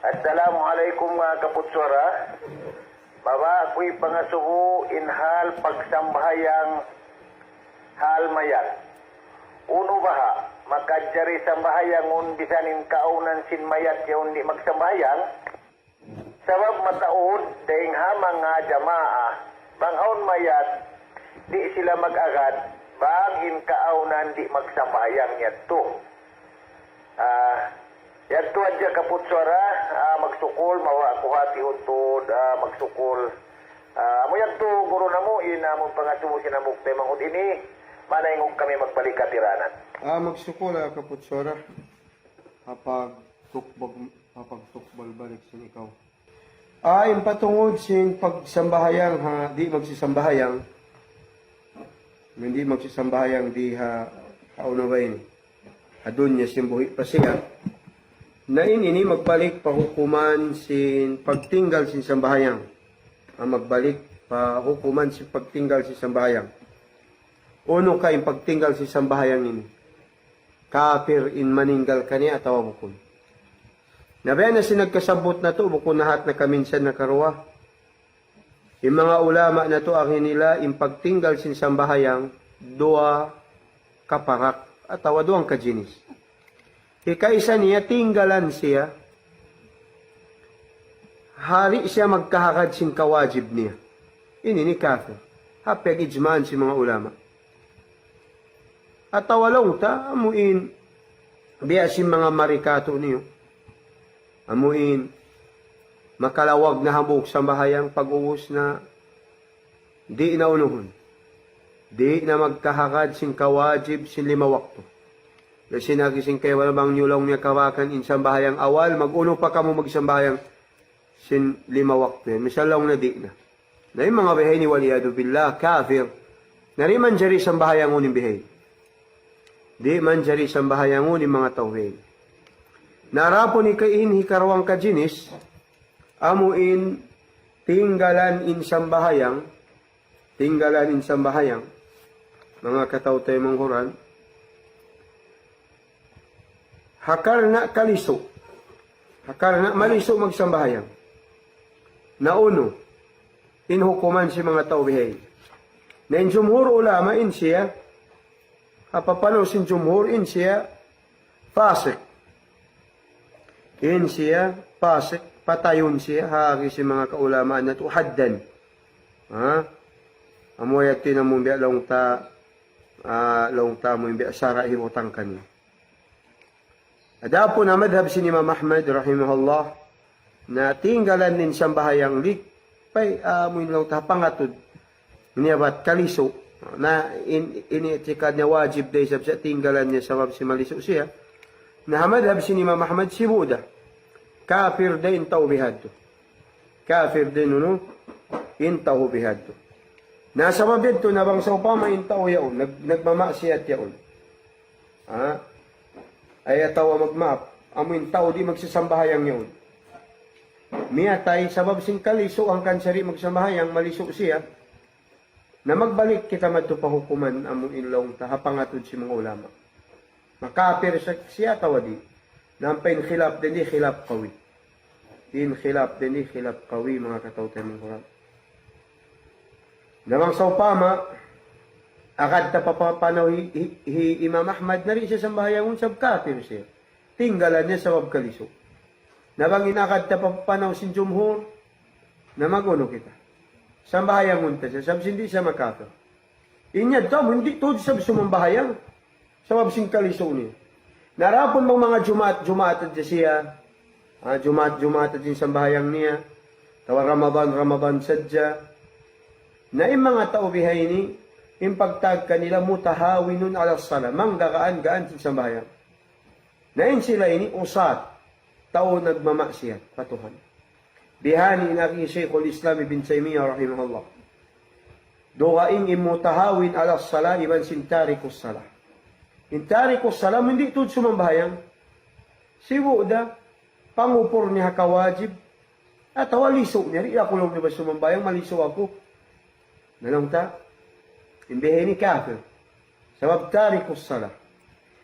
Assalamualaikum mga kaputswara. Baba ako'y pangasuho inhal pagsambahayang halmayat. Uno baha, makadjari sambahayangon bisanin kaunan sin mayat yaon di magsambahayang. Sabab mataod daing hamang nga jamaa, banghaon mayat, di sila mag-agad, bangin kaunan di magsambahayang yadto. Yadto adya kaputswara, magsukol, mawa ako hati untod, magsukol. Amo yadto, guro na mo, inamong pangasumo sinamok temang ini, manayngog kami magbalik katiranan. Magsukol kaputswara, kapag tukbal balik sin ikaw. Yung patungod sin pagsambahayang, di magsisambahayang, hindi magsisambahayang di kaunaway ni. Adun niya simbuhi pa siya. Na ini magbalik pahukuman sin pagtinggal sin sambahayang. Magbalik pahukuman sin pagtinggal sin sambahayang. Uno ka yung pagtinggal sin sambahayang ini. Kafir in maninggal kaniya atawa bukon. Nabayan na sinagkasabot na to, bukon nahat na kaminsan na karuwa. Yung mga ulama na to, ang nila, yung pagtinggal sin sambahayang, dua kaparak, atawa duang kajinis. Ikaisa niya, tinggalan siya, hari siya magkahakad sin kawajib niya. Ini ni kafir. Hapag ijmaan si mga ulama. Atawa lang ta, amuin, biya si mga marikato niyo. Amuin, makalawag na habok sa bahayang pag-uwas na di na unuhon. Di na magkahakad sin kawajib sin 5 wakto. Kasi nagising kayo wala bang nyulong niya kawakan in bahayang awal, mag-uno pa ka mo magsambahayang sin 5 wakto yan. Misalong na di na. Na yung mga bihay ni waliyadu billah, kafir, nariman jari sambahayang uning bihay. Di man jari sambahayang uning mga tauhin. Narapo ni kain hikarawang kajinis, amuin tinggalan in sambahayang, mga kataw-tay mong Quran, hakar na kaliso, hakar na maliso magsambahayang, nauno, inhukuman si mga taubihay. Na in jumhur ulama in siya, hapapano sin jumhur in siya, fasik. In siya, fasik, patayon siya, hagi si mga kaulamaan na to, haddan. Amoy at tinamong biya long ta mo yung biya sara himutang kanya. Ada po na madhab si Imam Ahmad, rahimahullah, na tinggalan din siyang bahayang lik, pay mo yung lang ta pangatod, niyabat kaliso, na initikad niya wajib day sa tinggalan niya sa si maliso siya, na madhab si Imam Ahmad si Buddha, kafir din tao bihadto. Kafir din no, in tao bihadto. Nasa mabid to na bang sa upama in tao yaon, nagmamaksiyat yaon. Ay atawa magmap, amuin tao di magsisambahayang yaon. Miyatay, sabab sing kaliso ang kansari magsambahayang, maliso siya, na magbalik kita madto pahukuman among inlong tahapangatod si mga ulama. Makapir siya tawa di. Nampain khilaf din di khilaf kawi. In khilaf din di khilaf kawi mga kataw-tay mong Quran. Namang sa upama, akad ta papapanaw Imam Ahmad na rin siya sa bahayang unsab kafir siya. Tinggalan niya sa wabkaliso. Nabang inakad ta papapanaw sin jumhur, na maguno kita. Sa bahayang unta siya, sabs hindi siya makafir. Inyad to, hindi to sabs sumambahayang. Sa wabsing kaliso niya. Narapon mong mga jumat at siya, jumat at sa bahayang niya, tawa Ramadan sadya, na yung mga tao bihay ni, yung pagtag kanila mutahawinun ala sala, manggagaan-gaan sa sambahayan. Na yun sila ini, usat, tao nagmamaksiyat, patuhan. Bihani inaki Shaykhul Islam ibn Taymiyyah rahimahullah. Doaing imutahawin ala sala, iban sintarikus sala. Intarikus sala, hindi ito sumambahayang. Siwo da, pangupor niya kawajib, at waliso niya, ako lang diba sumambayang, maliso ako. Nanong ta? Imbihin ni kafir. Sabab tarikus salah.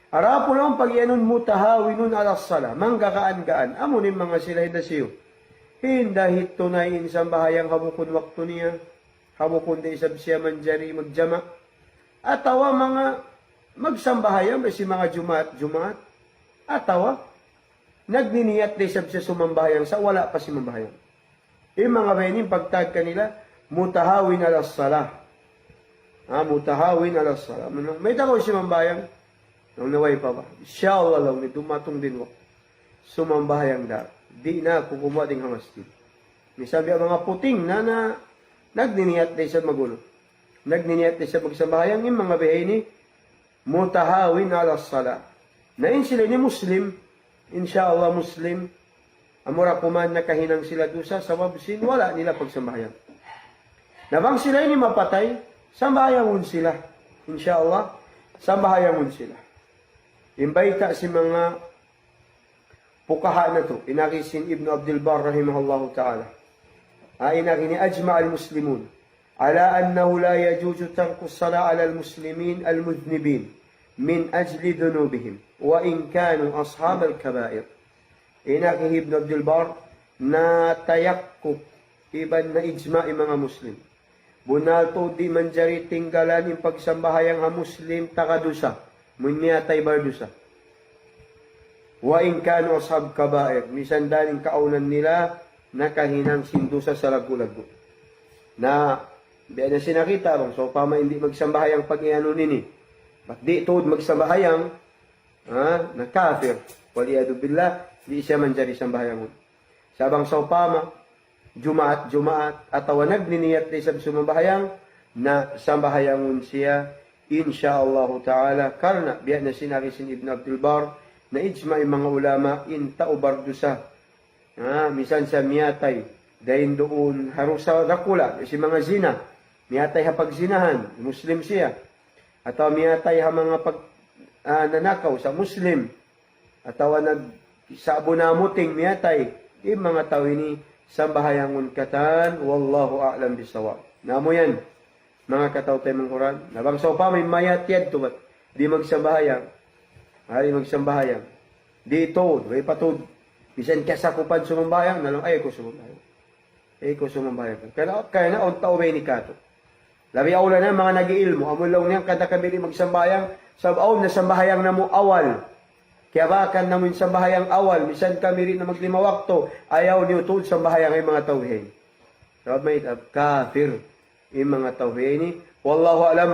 Arapo lang pag-ianon mutahawinun alas sala, manggakaan-gaan, amunin mga sila hidasiyo. Hindahit tunayin sa bahayang habukon wakto niya, habukon di isab siya manjari magjama. Atawa mga magsambahayang, si mga jumaat, atawa, nagniniyat di isab siya sumambahayang sa wala pa si mambahayang. Yung mga benin, pagtag kanila, mutahawin alas sala. Mutahawin alas sala. May takaw si mambahayang, nang naway pa ba? Inshallah lang, ni dumatong din wak. Sumambahayang da. Di na ako kumading hamastin. May sabi ang mga puting na nagniniyat na isa magulo. Nagniniyat na isa magsambahayang yung mga behini, mutahawin alas sala. Nain sila ni Muslim, inshallah Muslim, amura kuman na kahinang sila dusa, sa wabsin, wala nila pagsambahayang. Nabang sila ini mapatay, sambahayangun sila. Inshallah, sambahayangun sila. Imbayta si mga pukaha na to. Inakisin Ibn Abdul Bar rahimahullahu ta'ala. Inakin ni ajma al-muslimun ala annahu la yajuju tarku as-sala ala al-muslimin al-mudhnibin min ajli dhunubihim wa in kanu ashab al-kaba'ir. Inakin Ibn Abdul Bar na tayakkuk iban na ijma mga muslim. Bunalto di manjari tinggalan yung pagsambahayang ha muslim takadusa. Munyatay bardusa. Wa in kanu ashab kabair, misan daning kaunan nila nakahinang sindusa sa lagu-lagu. Na biya na sinakita bang so pama hindi magsambahayang pag-iano nini. Ba't di tuod magsambahayang na kafir. Waliyadu billah, di siya manjari sambahayang. Sabang so pama jumaat atawa nagniniyat na isang sumambahayang na sambahayangun siya insyaallah ta'ala karena biya na sinakisin Ibn Abdul Bar na ijma yung mga ulama in taubardusa. Misan sa miyatay dahin doon harusa rakula si mga zina. Miyatay ha pagsinahan, Muslim siya. Ataw miyatay ha mga nanakaw sa Muslim. Ataw sa abunamuting miyatay. Yung mga tao ini sambahayangun katan wallahu a'lam bisawab. Namo yan. Mga kataw tayo ng Quran. Nabangsaw pa may mayat yan to. Di magsambahayang. Hari magsambahayang. Di ito. May patod. Bisan kasakupan sumambahayang. Nalang ay ko sumambahayang. Ay ko sumambahayang. Kaya na tao may ni kato. Labi awla na mga nag-iilmo. Amulaw niyang kada kami magsambahayang. Sabaw na sambahayang na mo awal. Kaya bakan namin sambahayang awal. Bisan kami rin na maglimawakto. Ayaw niyo tuod sambahayang ay mga tawhin. Sabi may kafir. Yung mga tawhini. Wallahu alam.